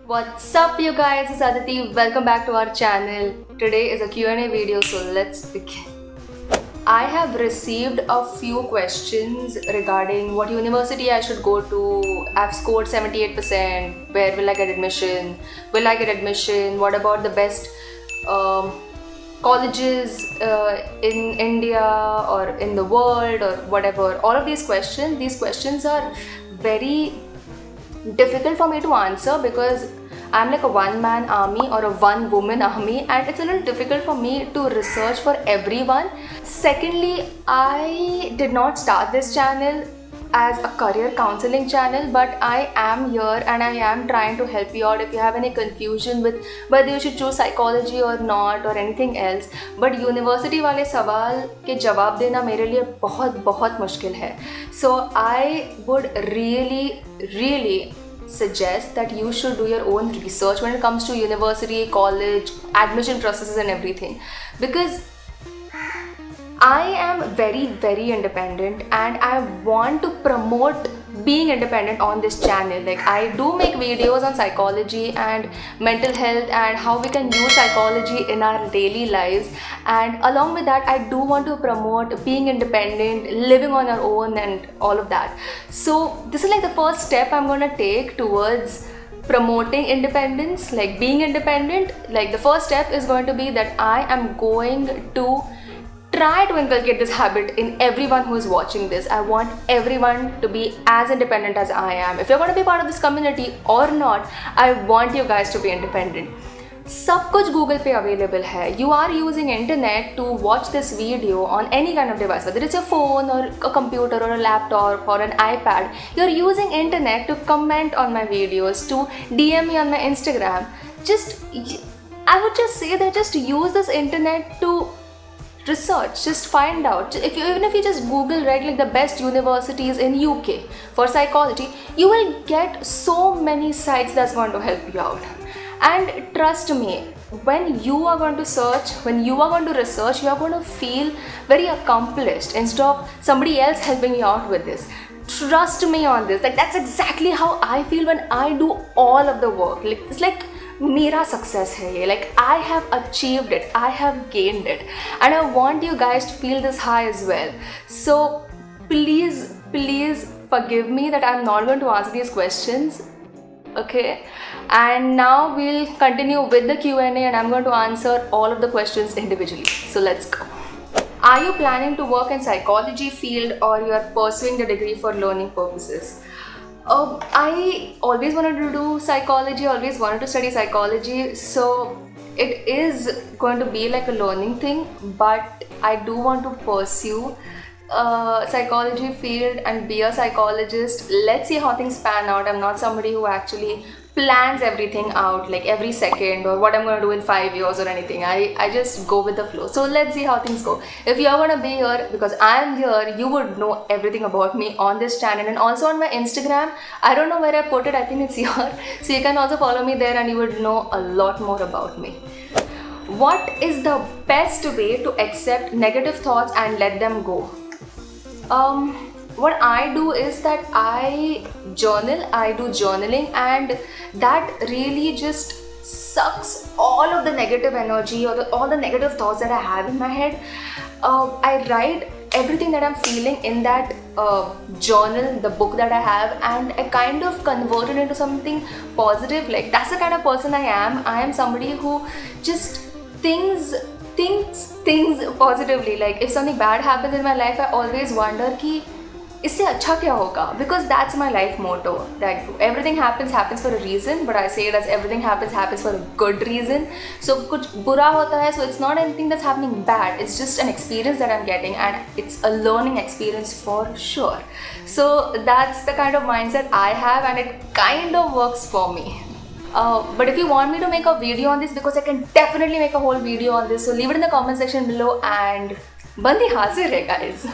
What's up you guys, it's Aditi. Welcome back to our channel. Today is a Q&A video, so let's begin. I have received a few questions regarding what university I should go to. I've scored 78%. Where will I get admission? Will I get admission? What about the best colleges in India or in the world or whatever? All of these questions are very difficult for me to answer because I'm like a one-man army or a one-woman army, and it's a little difficult for me to research for everyone. Secondly, I did not start this channel as a career counseling channel, but I am here and I am trying to help you out if you have any confusion with whether you should choose psychology or not or anything else. But university वाले सवाल के जवाब देना मेरे लिए बहुत बहुत मुश्किल है. So I would really suggest that you should do your own research when it comes to university, college, admission processes and everything, because I am very independent and I want to promote being independent on this channel. Like, I do make videos on psychology and mental health and how we can use psychology in our daily lives, and along with that I do want to promote being independent, living on your own and all of that. So this is like the first step I'm going to take towards promoting independence, like being independent. Like, the first step is going to be that I am going to try to inculcate this habit in everyone who is watching this. I want everyone to be as independent as I am. If you're going to be part of this community or not, I want you guys to be independent. सब कुछ Google पे available है. You are using internet to watch this video on any kind of device, whether it's a phone or a computer or a laptop or an iPad. You're using internet to comment on my videos, to DM me on my Instagram. I would just say that just use this internet to research, just find out. Even if you just Google, right, like the best universities in UK for psychology, you will get so many sites that's going to help you out. And trust me, when you are going to search, when you are going to research, you are going to feel very accomplished instead of somebody else helping you out with this. Trust me on this. Like, that's exactly how I feel when I do all of the work. Like, it's like मेरा success है ये. Like, I have achieved it, I have gained it, and I want you guys to feel this high as well. So please forgive me that I'm not going to answer these questions. Okay, and now we'll continue with the Q&A and I'm going to answer all of the questions individually. So let's go. Are you planning to work in psychology field or you are pursuing the degree for learning purposes? I always wanted to do psychology, always wanted to study psychology, so it is going to be like a learning thing, but I do want to pursue psychology field and be a psychologist. Let's see how things pan out. I'm not somebody who actually plans everything out, like every second or what I'm going to do in 5 years or anything. I just go with the flow. So let's see how things go. If you're going to be here because I'm here, you would know everything about me on this channel and also on my Instagram. I don't know where I put it, I think it's here. So you can also follow me there and you would know a lot more about me. What is the best way to accept negative thoughts and let them go? What I do is that I journal, I do journaling, and that really just sucks all of the negative energy or all the negative thoughts that I have in my head. I write everything that I'm feeling in that journal, the book that I have, and I kind of convert it into something positive. Like, that's the kind of person I am. I am somebody who just thinks positively. Like, if something bad happens in my life, I always wonder कि इससे अच्छा क्या होगा, because that's my life motto, that everything happens for a reason, but I say it as everything happens for a good reason. So कुछ बुरा होता है, so it's not anything that's happening bad, it's just an experience that I'm getting and it's a learning experience for sure. So that's the kind of mindset I have and it kind of works for me. But if you want me to make a video on this, because I can definitely make a whole video on this, so leave it in the comment section below and bandi hazir hai guys.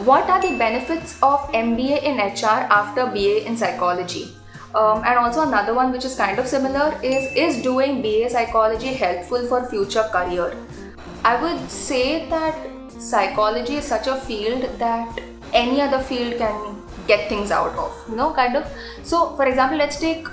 What are the benefits of MBA in HR after BA in psychology? And also another one which is kind of similar is doing BA psychology helpful for future career? I would say that psychology is such a field that any other field can get things out of, kind of. So for example, let's take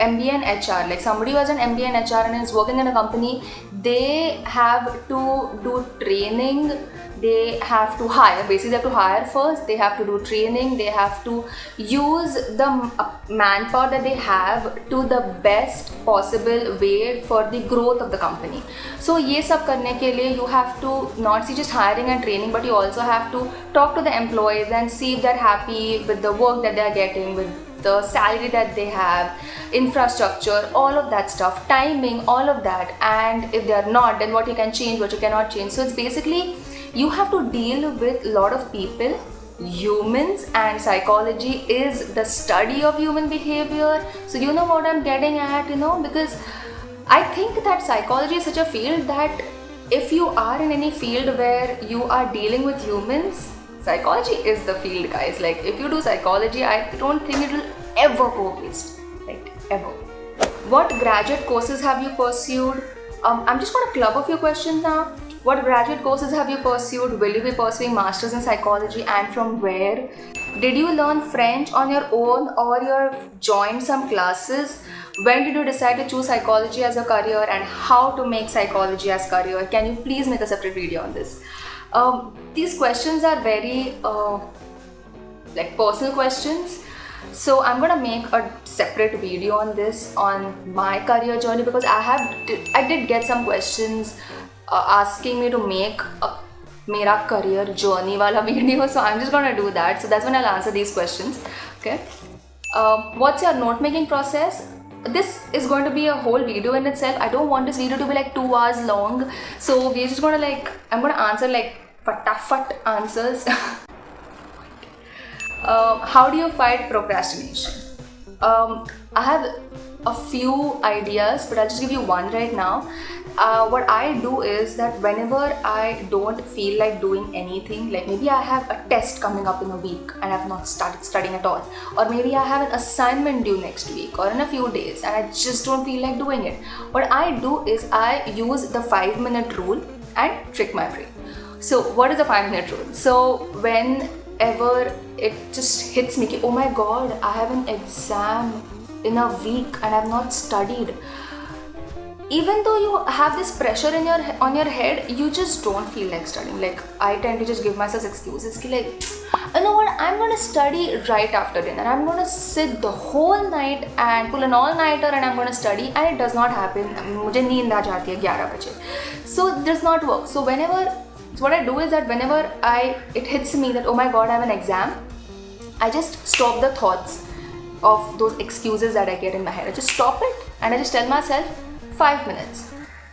MBA in HR, like somebody who has an MBA in HR and is working in a company, they have to do training, they have to hire, basically they have to hire first, they have to do training, they have to use the manpower that they have to the best possible way for the growth of the company. So ये सब करने के लिए you have to not see just hiring and training, but you also have to talk to the employees and see if they're happy with the work that they're getting, with the salary that they have, infrastructure, all of that stuff, timing, all of that. And if they are not, then what you can change, what you cannot change. So it's basically you have to deal with a lot of people, humans, and psychology is the study of human behavior. So you know what I'm getting at, because I think that psychology is such a field that if you are in any field where you are dealing with humans, psychology is the field, guys. Like if you do psychology, I don't think it will ever go waste, like ever. What graduate courses have you pursued? I'm just going to club a few questions now. What graduate courses have you pursued? Will you be pursuing masters in psychology, and from where? Did you learn French on your own or you joined some classes? When did you decide to choose psychology as a career, and how to make psychology as career? Can you please make a separate video on this? These questions are very like personal questions, so I'm gonna make a separate video on this, on my career journey, because I did get some questions asking me to make a mera career journey wala video, so I'm just gonna do that. So that's when I'll answer these questions. Okay, what's your note making process? This is going to be a whole video in itself. I don't want this video to be like 2 hours long, so we're just gonna I'm gonna answer like fatafat answers. How do you fight procrastination? I have a few ideas, but I'll just give you one right now. What I do is that whenever I don't feel like doing anything, like maybe I have a test coming up in a week and I've not started studying at all, or maybe I have an assignment due next week or in a few days and I just don't feel like doing it, what I do is I use the 5-minute rule and trick my brain. So what is the 5-minute rule? So whenever it just hits me, oh my god, I have an exam in a week and I've not studied, even though you have this pressure on your head, you just don't feel like studying. Like I tend to just give myself excuses, like, you know what, I'm gonna study right after dinner, I'm gonna sit the whole night and pull an all-nighter and I'm gonna study, and it does not happen. मुझे नींद आ जाती है 11 बजे, so it does not work. So what I do is that whenever it hits me that oh my god, I have an exam, I just stop the thoughts of those excuses that I get in my head. I just stop it and I just tell myself 5 minutes.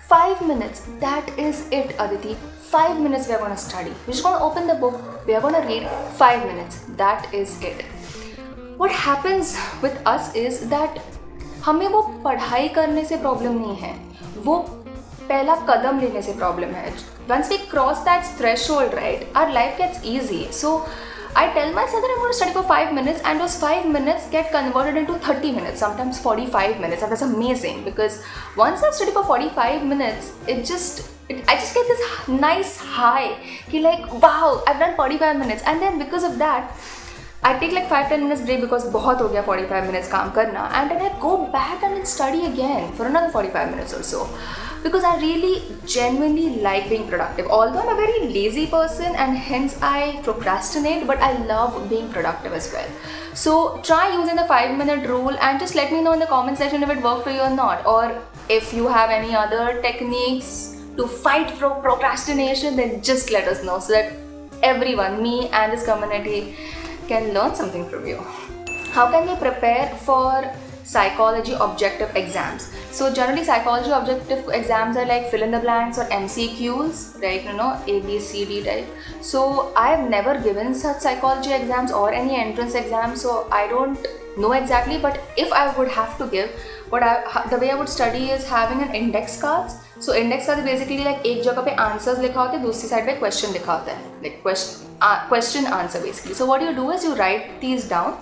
5 minutes, that is it, Aditi. 5 minutes we are going to study. We're just going to open the book, we are going to read 5 minutes. That is it. What happens with us is that हमें वो पढ़ाई करने से problem नहीं है, वो पहला कदम लेने से प्रॉब्लम है. Once we cross that threshold, right, our life gets easy. So I tell myself that I'm going to study for 5 minutes, and those 5 minutes get converted into 30 minutes, sometimes 45 minutes, and that's amazing, because once I study for 45 minutes, I just get this nice high, like wow, I've done 45 minutes, and then because of that, I take like 5-10 minutes break because बहुत हो गया 45 minutes काम करना, and then I go back and then study again for another 45 minutes or so. Because I really genuinely like being productive. Although I'm a very lazy person and hence I procrastinate, but I love being productive as well. So try using the 5-minute rule and just let me know in the comment section if it worked for you or not. Or if you have any other techniques to fight procrastination, then just let us know so that everyone, me and this community, can learn something from you. How can we prepare for psychology objective exams? So generally psychology objective exams are like fill in the blanks or MCQs, right? A, B, C, D type. So I have never given such psychology exams or any entrance exams, so I don't know exactly, but if I would have to give, the way I would study is having an index cards. So index cards basically like एक जगह पे answers लिखा होता है, दूसरी side पे question लिखा होता है, like question answer basically. So what you do is you write these down,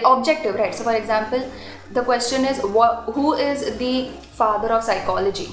objective, right? So for example, the question is who is the father of psychology?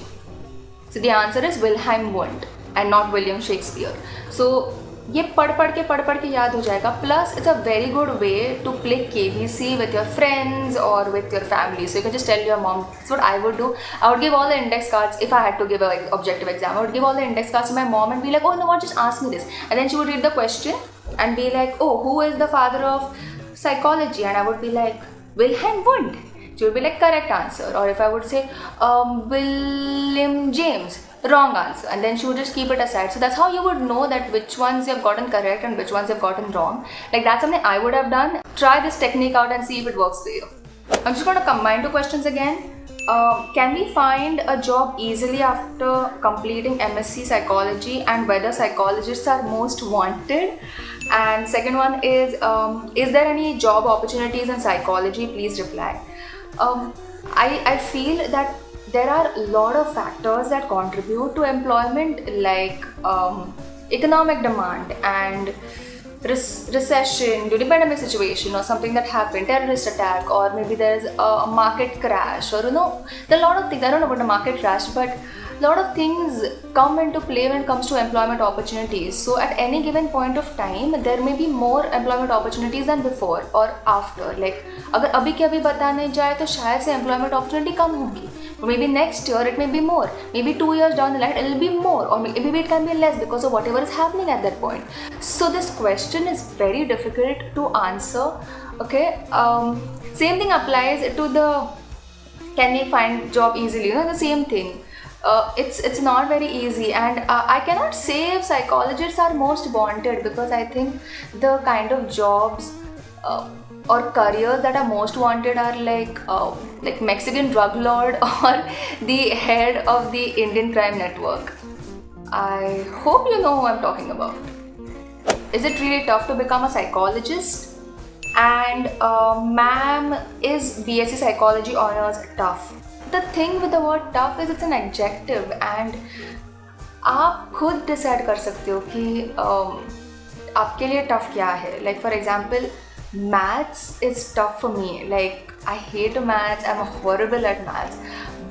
So the answer is Wilhelm Wundt and not William Shakespeare. So ये पढ़ पढ़ के याद हो जाएगा. Plus it's a very good way to play KBC with your friends or with your family. So you can just tell your mom. That's what I would do. I would give all the index cards if I had to give an objective exam. I would give all the index cards to my mom and be like, oh no, what, just ask me this. And then she would read the question and be like, oh, who is the father of psychology? And I would be like, Wilhelm Wundt. She would be like, correct answer. Or if I would say William James, wrong answer, and then she would just keep it aside. So that's how you would know that which ones you have gotten correct and which ones you have gotten wrong. Like, that's something I would have done. Try this technique out and see if it works for you. I'm just going to combine two questions again. Can we find a job easily after completing MSc Psychology, and whether psychologists are most wanted? And second one is there any job opportunities in psychology? Please reply. I feel that there are a lot of factors that contribute to employment, like economic demand and recession, due to pandemic situation or something that happened, terrorist attack, or maybe there's a market crash, or there are a lot of things. I don't know about the market crash, but a lot of things come into play when it comes to employment opportunities. So at any given point of time, there may be more employment opportunities than before or after. Like, अगर अभी के अभी बताने जाए तो शायद से employment opportunity कम होगी. Maybe next year it may be more. Maybe 2 years down the line it will be more, or maybe it can be less because of whatever is happening at that point. So this question is very difficult to answer. Okay, same thing applies to the can we find job easily? The same thing. It's not very easy, and I cannot say if psychologists are most wanted, because I think the kind of jobs or careers that are most wanted are like Mexican drug lord or the head of the Indian crime network. I hope you know who I'm talking about. Is it really tough to become a psychologist? And ma'am, is BSc Psychology honors tough? The thing with the word tough is it's an adjective, and आप खुद decide कर सकते हो कि आपके लिए tough क्या है. Like for example, maths is tough for me. Like, I hate maths, I'm horrible at maths.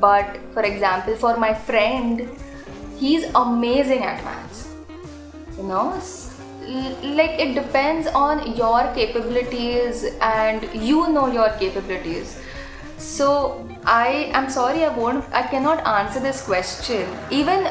But for example, for my friend, he's amazing at maths. Like, it depends on your capabilities, and you know your capabilities. So I'm sorry, I cannot answer this question. Even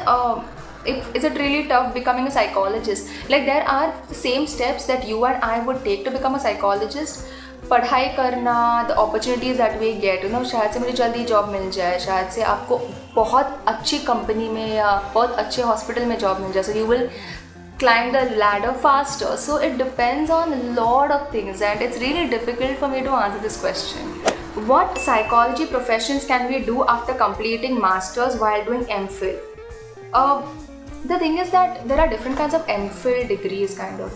is it really tough becoming a psychologist? Like, there are the same steps that you and I would take to become a psychologist. पढ़ाई करना, the opportunities that we get, शायद से मुझे जल्दी job मिल जाए, शायद से आपको बहुत अच्छी कंपनी में या बहुत अच्छे हॉस्पिटल में जॉब मिल जाए. So you will climb the ladder faster. So it depends on a lot of things, and it's really difficult for me to answer this question. What psychology professions can we do after completing masters while doing MPhil? The thing is that there are different kinds of MPhil degrees, kind of.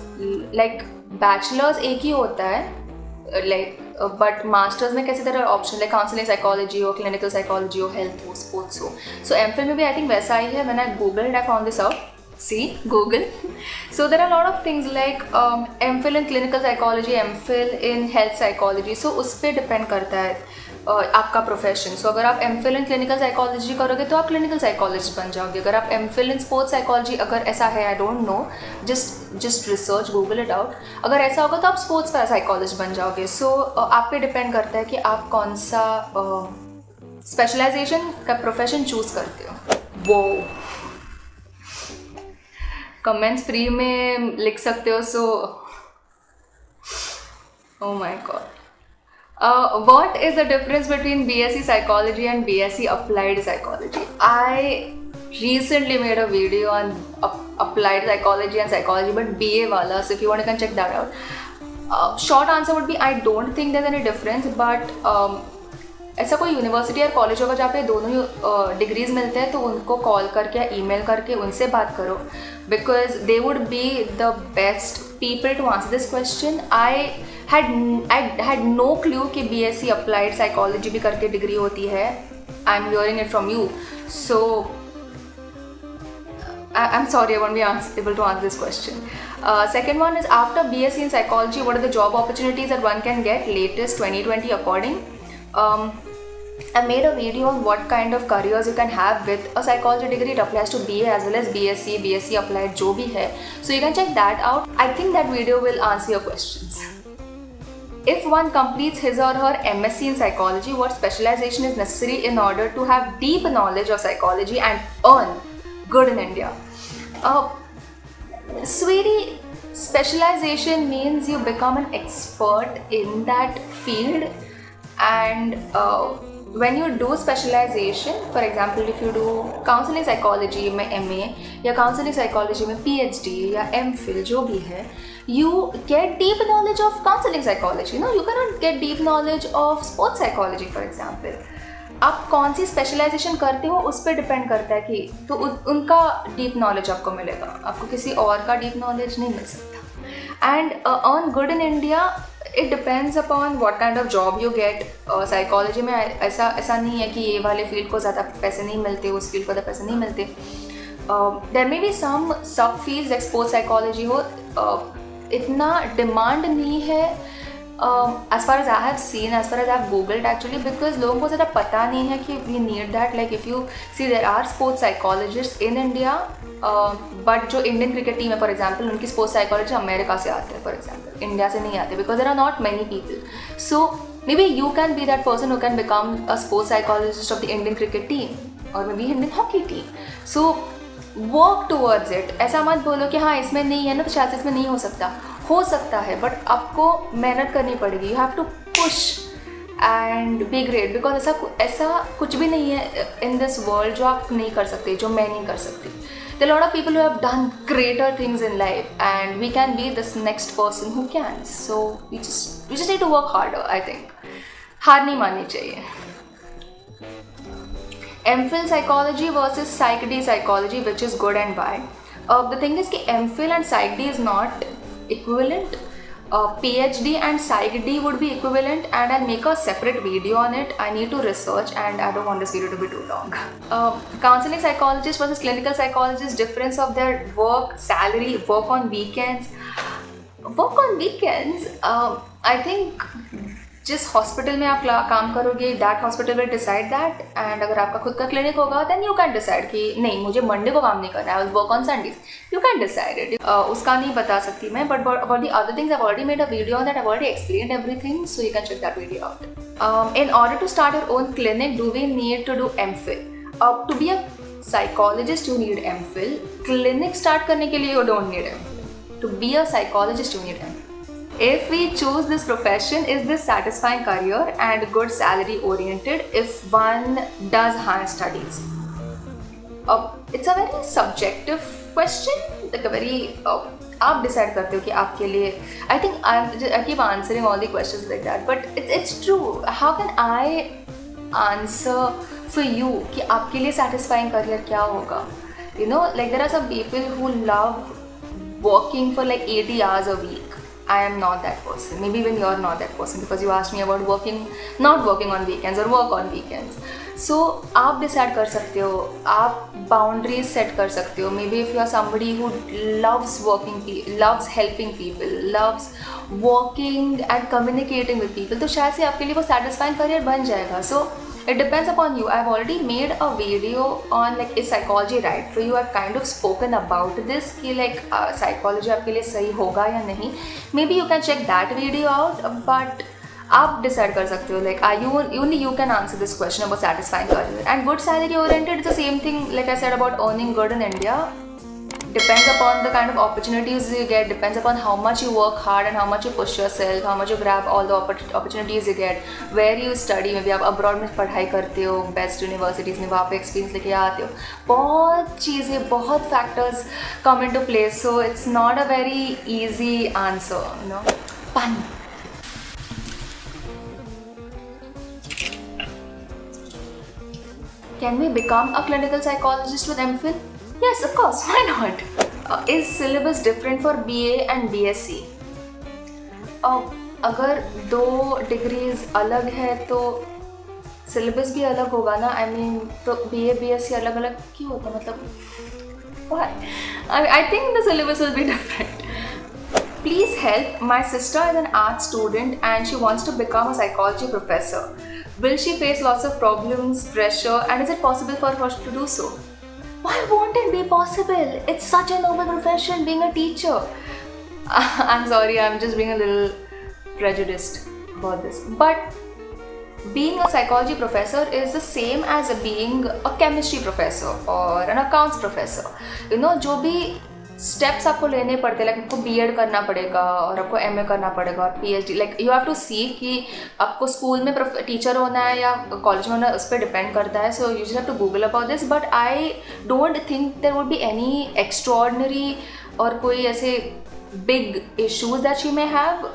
Like, bachelor's एक ही होता है, like, but masters में कैसे there are options like counseling psychology or clinical psychology or health or sports हो. So MPhil में भी I think वैसा ही है. When I googled, I found this out. See, Google. So there are a lot of things like MPhil in clinical psychology, MPhil in health psychology. So उस पर depend करता है आपका profession. सो अगर आप MPhil इन क्लिनिकल साइकोलॉजी करोगे तो आप क्लिनिकल साइकोलॉजिस्ट बन जाओगे. अगर आप MPhil इन स्पोर्ट्स साइकोलॉजी, अगर ऐसा है, I don't know, just research, Google it out, अगर ऐसा होगा तो आप स्पोर्ट्स का साइकोलॉजिस्ट बन जाओगे. सो आप पे डिपेंड करता है कि आप कौन सा स्पेशलाइजेशन का प्रोफेशन चूज़ करते हो. वो कमेंट्स फ्री में लिख सकते हो. सो oh my god. What is the difference between BSc Psychology and BSc Applied Psychology? I recently made a video on Applied Psychology and Psychology, but BA wala, so if you want to can check that out. Short answer would be I don't think there's any difference, but ऐसा कोई university या college होगा जहाँ पे दोनों degrees मिलते हैं तो उनको कॉल करके या ईमेल करके उनसे बात करो, because they would be the best people to answer this question. I had no clue कि BSc अप्लाइड साइकोलॉजी भी करके डिग्री होती है. I am hearing it from you, so I'm sorry, I won't be able to answer this question. Second one is, after BSc in psychology, what are the job opportunities that one can get latest 2020 according? I made a video on what kind of careers you can have with a psychology degree. It applies to BA as well as BSc, BSc applied जो भी है. So you can check that out. I think that video will answer your questions. If one completes his or her MSc in psychology, what specialization is necessary in order to have deep knowledge of psychology and earn good in India? Sweetie, specialization means you become an expert in that field, and when you do specialization, for example, if you do counseling psychology में MA या counseling psychology में PhD या MPhil जो भी है, you get deep knowledge of counseling psychology. No, you cannot get deep knowledge of sports psychology, for example. आप कौन सी specialisation करते हो उस पर डिपेंड करता है कि तो उनका डीप नॉलेज आपको मिलेगा, आपको किसी और का डीप नॉलेज नहीं मिल सकता. And earn good in India, it depends upon what kind of job you get. Psychology में ऐसा नहीं है कि ये वाले फील्ड को ज़्यादा पैसे नहीं मिलते, उस फील्ड को ज़्यादा पैसे नहीं मिलते. देयर मे बी सम सब फील्ड्स लाइक स्पोर्ट्स साइकोलॉजी हो, इतना डिमांड नहीं है as far as I have seen, as far as I have googled actually, because लोगों को ज़्यादा पता नहीं है कि we need that. Like if you see, there are sports psychologists in India, but जो इंडियन क्रिकेट टीम है for example, उनकी स्पोर्ट्स साइकोलॉजी अमेरिका से आते हैं फॉर एग्जाम्पल, इंडिया से नहीं आते, because there are not many people. So maybe you can be that person who can become a sports psychologist of the Indian cricket team और maybe Indian hockey team. So work towards it. ऐसा मत बोलो कि हाँ इसमें नहीं है ना तो शायद से इसमें नहीं हो सकता है, बट आपको मेहनत करनी पड़ेगी. You have to push and be great, because ऐसा कुछ भी नहीं है इन दिस वर्ल्ड जो आप नहीं कर सकते, जो मैं नहीं कर सकती. There are lot of people who have done greater things in life and we can be this next person who can. So we just need to work harder. I think हार नहीं माननी चाहिए. MPhil psychology versus Psych D psychology, which is good and why? The thing is कि MPhil and Psych D is not equivalent. PhD and Psych D would be equivalent, and I'll make a separate video on it. I need to research and I don't want this video to be too long. Counseling psychologist versus clinical psychologist, difference of their work, salary, work on weekends. I think जिस hospital में आप काम करोगे that hospital will decide that. And अगर आपका खुद का clinic होगा देन यू कैन डिसाइड कि नहीं मुझे मंडे को काम नहीं करना है, I will work on Sundays. You can decide it. उसका नहीं बता सकती मैं, but about the other things I have already made a video on that. I have already explained everything, so you can check that video out. In order to start your own clinic, do we need to do MPhil? To be a psychologist you need MPhil. Clinic start करने के लिए you don't need MPhil. To be a psychologist you need MPhil. If we choose this profession, is this satisfying career and good salary oriented if one does higher studies? It's a very subjective question, like a very आप decide करते हो कि आपके लिए. I think I keep answering all the questions like that, but it's true. How can I answer for you कि आपके लिए satisfying career क्या होगा? You know, like there are some people who love working for like 80 hours a week. I am not that person. Maybe even you're not that person because you asked me about not working on weekends or work on weekends. So आप decide कर सकते हो, आप boundaries set कर सकते हो. Maybe if you are somebody who loves loves helping people, loves working and communicating with people, तो शायद से आपके लिए वो satisfying career बन जाएगा. So it depends upon you. I've already made a video on like is psychology right for you. I've kind of spoken about this कि like psychology आपके लिए सही होगा या नहीं. Maybe you can check that video out, but आप decide कर सकते हो. Like only you can answer this question about satisfying career. And good salary oriented is the same thing like I said about earning good in India. Depends upon the kind of opportunities you get, depends upon how much you work hard and how much you push yourself, how much you grab all the opportunities you get, where you study. Maybe आप abroad में पढ़ाई करते हो best universities में, वहाँ पे experience लेके आते हो. बहुत चीज़ें, बहुत factors come into place, so it's not a very easy answer, you know. Fun. Can we become a clinical psychologist with MPhil? Yes, of course, why not? Is syllabus different for BA and BSc? अगर दो degrees अलग है तो syllabus भी अलग होगा ना. I mean, तो BA BSc अलग अलग क्यों होता है, मतलब why? I think the syllabus will be different. Please help. My sister is an art student and she wants to become a psychology professor. Will she face lots of problems, pressure, and is it possible for her to do so? Why won't it be possible? It's such a noble profession being a teacher. I'm sorry, I'm just being a little prejudiced about this. But being a psychology professor is the same as being a chemistry professor or an accounts professor. You know, जो भी steps आपको लेने पड़ते हैं, like आपको BEd करना पड़ेगा और आपको एमए करना पड़ेगा और PhD, like you have to see कि आपको स्कूल में टीचर होना है या कॉलेज में होना है, उस पर डिपेंड करता है. So you just have to Google about this. But I don't think there would be any extraordinary और कोई ऐसे big issues that she may have.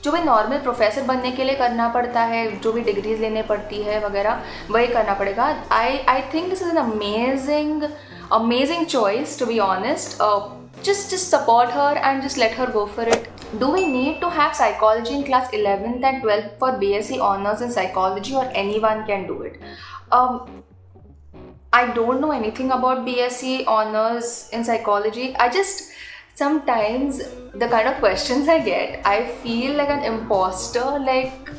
जो भी नॉर्मल प्रोफेसर बनने के लिए करना पड़ता है, जो भी डिग्रीज लेने पड़ती है वगैरह, वही करना पड़ेगा. I think this is an amazing choice, to be honest. Just support her and just let her go for it. Do we need to have psychology in class 11th and 12th for BSc honors in psychology, or anyone can do it? I don't know anything about BSc honors in psychology. I just sometimes the kind of questions I get, I feel like an imposter. Like,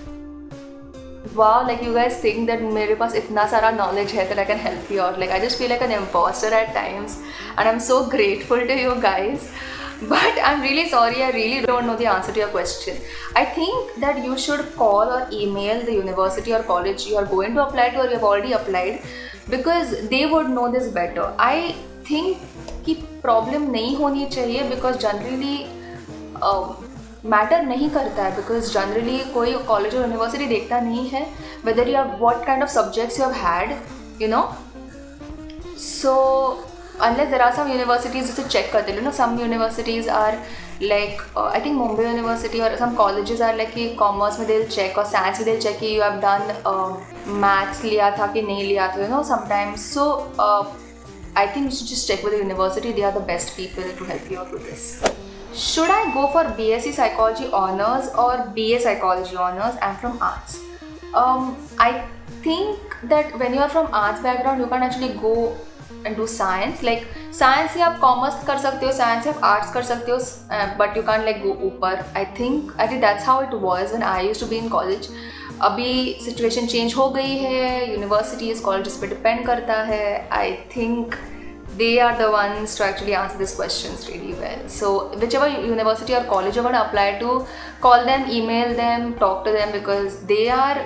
wow, like you guys think that मेरे पास इतना सारा knowledge है that I can help you out. Like I just feel like an imposter at times, and I'm so grateful to you guys. But I'm really sorry, I really don't know the answer to your question. I think that you should call or email the university or college you are going to apply to, or you have already applied, because they would know this better. I think कि problem नहीं होनी चाहिए, because generally matter नहीं करता है, because generally कोई college और university देखता नहीं है whether you have what kind of subjects you have had, you know. So unless there are some universities जिसे चेक करते हैं, some universities are like I think Mumbai University और सम कॉलेजेस आर लाइक कि commerce में दिल check और science में दिल चेक कि यू हैव डन मैथ्स लिया था कि नहीं लिया था, you know, sometimes. So I think you should just check with the university. They are the best people to help you out with this. Should I go for BSc Psychology Honors or BA Psychology Honors? I'm from arts. I think that when you are from arts background, you can actually go and do science. Like science से आप commerce कर सकते हो, science से आप arts कर सकते हो, but you can't like go ऊपर. I think that's how it was when I used to be in college. अभी situation change हो गई है, universities, colleges पे depend करता है. I think they are the ones to actually answer these questions really well. So whichever university or college you're going to apply to, call them, email them, talk to them, because they are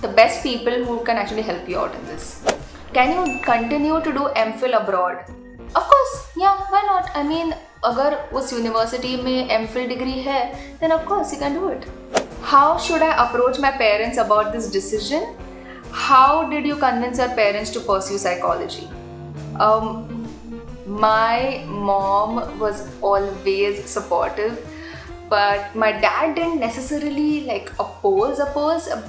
the best people who can actually help you out in this. Can you continue to do MPhil abroad? Of course, yeah, why not? I mean, अगर उस university में MPhil degree है, then of course you can do it. How should I approach my parents about this decision? How did you convince your parents to pursue psychology? My mom was always supportive, but my dad didn't necessarily like oppose,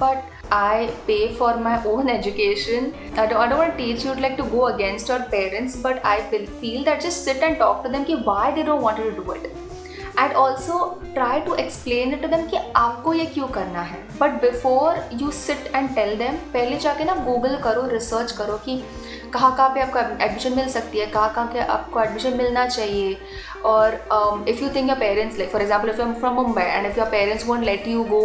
but I pay for my own education. I don't want to teach you like to go against your parents, but I feel that just sit and talk to them कि why they don't want you to do it. And also try to explain it to them कि आपको ये क्यों करना है. But before you sit and tell them, पहले जाके ना गूगल करो, रिसर्च करो कि कहाँ पे आपको एडमिशन मिल सकती है, कहाँ के आपको एडमिशन मिलना चाहिए. और if you think your parents, like for example if you are from Mumbai and if your parents won't let you go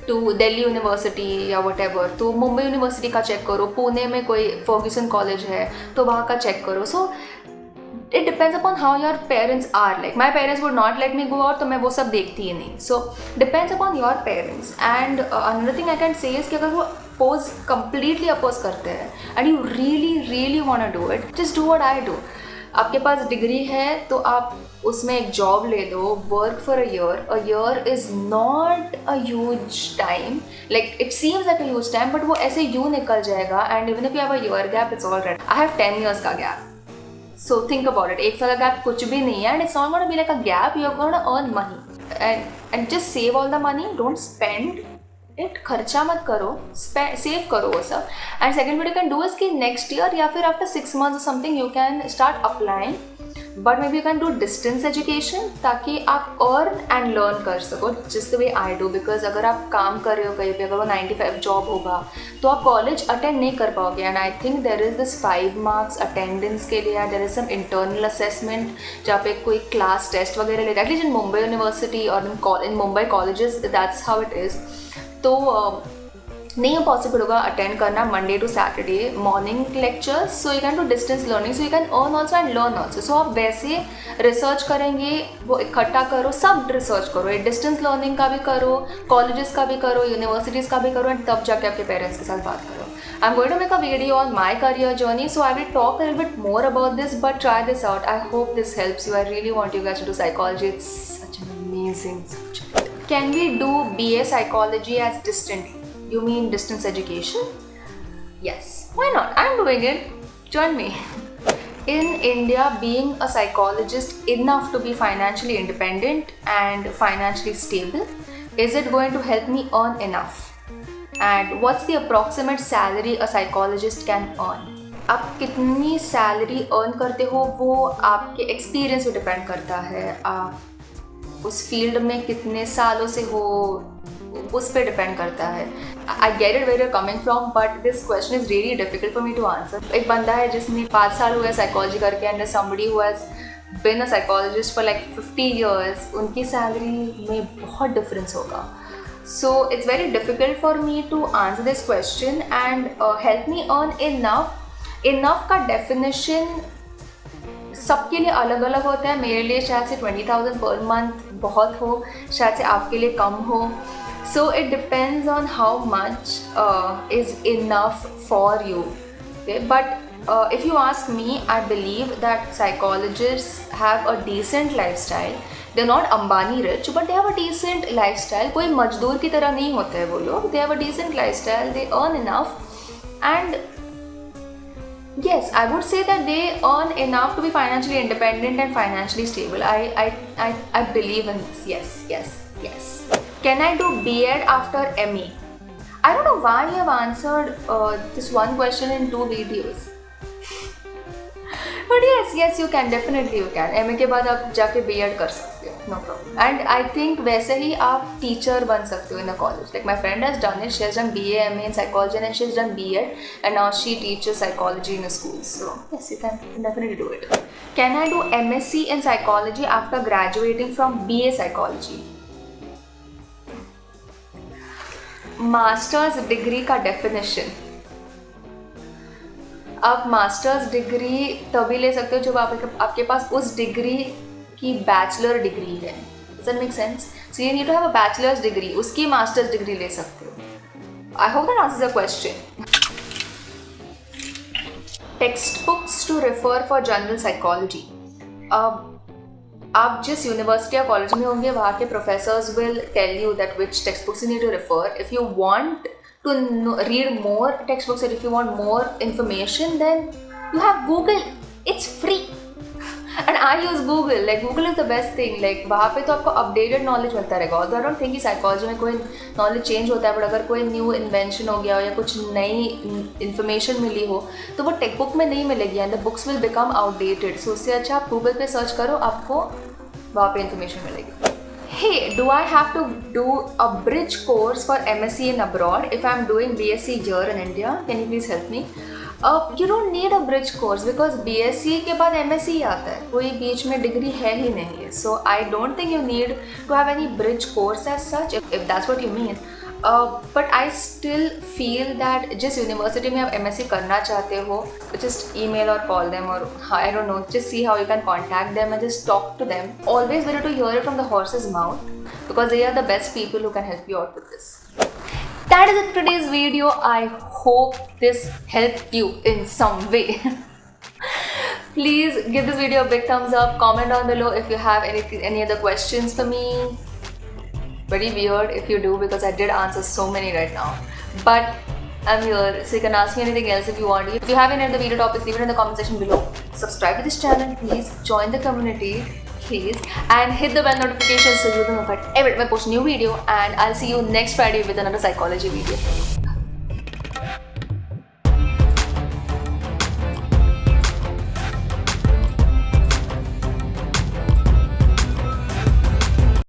to Delhi university या वट एवर, तो मुंबई यूनिवर्सिटी का चेक करो. पुणे में कोई फर्ग्यूसन कॉलेज है तो वहाँ का चेक करो. सो it depends upon how your parents are. Like my parents would not let me go out, तो मैं वो सब देखती ही नहीं. So depends upon your parents. And another thing I can say is कि अगर वो completely oppose करते हैं and you really want to do it, just do what I do. आपके पास डिग्री है तो आप उसमें एक जॉब ले लो, work for a year. A year is not a huge time. Like it seems like a huge time, but वो ऐसे यूँ निकल जाएगा. And even if you have a year gap, it's all right. I have 10 years का gap. So think about it. एक साल का gap कुछ भी नहीं है, and it's not going to be like a gap. You're going to earn money and just save all the money. Don't spend it. खर्चा मत करो, save करो वो सब. And second what you can do is कि next year या फिर after 6 months or something you can start applying. But maybe you can do distance education ताकि आप earn and learn कर सको, just the way I do. Because अगर आप काम कर रहे हो कहीं पे, अगर वो 9 to 5 जॉब होगा तो आप कॉलेज अटेंड नहीं कर पाओगे. And I think there is this 5 marks attendance के लिए. There is some internal assessment जहाँ पे कोई क्लास टेस्ट वगैरह लेता है. एटलीस्ट इन मुंबई यूनिवर्सिटी और in Mumbai colleges that's how it is. तो नहीं पॉसिबल होगा अटेंड करना Monday to Saturday morning lectures, so you can do distance learning, so you can earn also and learn also. So आप वैसे research करेंगे, वो इकट्ठा करो, सब रिसर्च करो, डिस्टेंस लर्निंग का भी करो, कॉलेजेस का भी करो, यूनिवर्सिटीज़ का भी करो, एंड तब जाके आपके पेरेंट्स के साथ बात करो. I'm going to make a video on my career journey, so I will talk a little bit more about this, but try this out. I hope this helps you. I really want you guys to do psychology. It's such an amazing subject. Can we do BA psychology as distantly? You mean distance education? Yes. Why not? I'm doing it. Join me. In India, being a psychologist enough to be financially independent and financially stable, is it going to help me earn enough? And what's the approximate salary a psychologist can earn? आप कितनी salary earn करते हो वो आपके experience पे depend करता है, आप उस फील्ड में कितने सालों से हो उस पर डिपेंड करता है. I get it where coming from, but this question is really difficult for me to answer. एक बंदा है जिसने 5 साल हुए साइकोलॉजी करके, and somebody who has been a psychologist for like 50 years, उनकी सैलरी में बहुत डिफरेंस होगा. So it's very difficult for me to answer this question and help me earn enough. Enough का definition सबके लिए अलग अलग होता है. मेरे लिए शायद से 20,000 per month बहुत हो, शायद से आपके लिए कम हो. So it depends on how much is enough for you. Okay? But if you ask me, I believe that psychologists have a decent lifestyle. They're not Ambani rich, but they have a decent lifestyle. कोई मजदूर की तरह नहीं होते हैं वो लोग. They have a decent lifestyle. They earn enough, and yes, I would say that they earn enough to be financially independent and financially stable. I believe in this. Yes. Can I do B.Ed after ME? I don't know why you have answered this one question in 2 videos. But yes, you can, definitely you can. MA के बाद आप जाके B.Ed कर सकते हो, no problem. And I think वैसे ही आप teacher बन सकते हो in a college. Like my friend has done it. She has done BA, MA in psychology, and she has done B.Ed, and now she teaches psychology in a school. So yes, you can definitely do it. Can I do MSc in psychology after graduating from BA psychology? Master's degree का definition. आप masters degree तभी ले सकते हो जब आपके पास उस degree की बैचलर डिग्री है. Does that make sense? So you need to have a bachelor's degree, उसकी मास्टर्स डिग्री ले सकते हो. I hope that answers the question. Text books to refer for general psychology. आप जिस यूनिवर्सिटी या college में होंगे वहाँ के professors will tell you that which text books you need to refer. If you want to read more textbooks, or if you want more information, then you have Google. It's free, and I use Google. Like Google is the best thing. Like वहाँ पे तो आपको updated knowledge मिलता रहेगा. Although I don't think कि psychology में कोई knowledge change होता है, but अगर कोई new invention हो गया हो या कुछ नई information मिली हो तो वो textbook में नहीं मिलेगी, and the books will become outdated. So उससे अच्छा आप Google पे search करो, आपको वहाँ पे information मिलेगी. Hey, do I have to do a bridge course for MSc in abroad if I'm doing BSc here in India? Can you please help me? You don't need a bridge course because BSc के बाद MSc ही आता है, कोई बीच में degree है ही नहीं है. So I don't think you need to have any bridge course as such, if that's what you mean. But I still feel that जिस यूनिवर्सिटी में आप MSc करना चाहते हो, just email or call them, or I don't know, just see how you can contact them and just talk to them. Always better to hear it from the horse's mouth because they are the best people who can help you out with this. That is it for today's video. I hope this helped you in some way. Please give this video a big thumbs up. Comment down below if you have any other questions for me. Very weird if you do because I did answer so many right now. But I'm here, so you can ask me anything else if you want. If you have any other video topics, leave it in the comment section below. Subscribe to this channel, please. Join the community, please. And hit the bell notification so you don't know every time I post a new video. And I'll see you next Friday with another psychology video.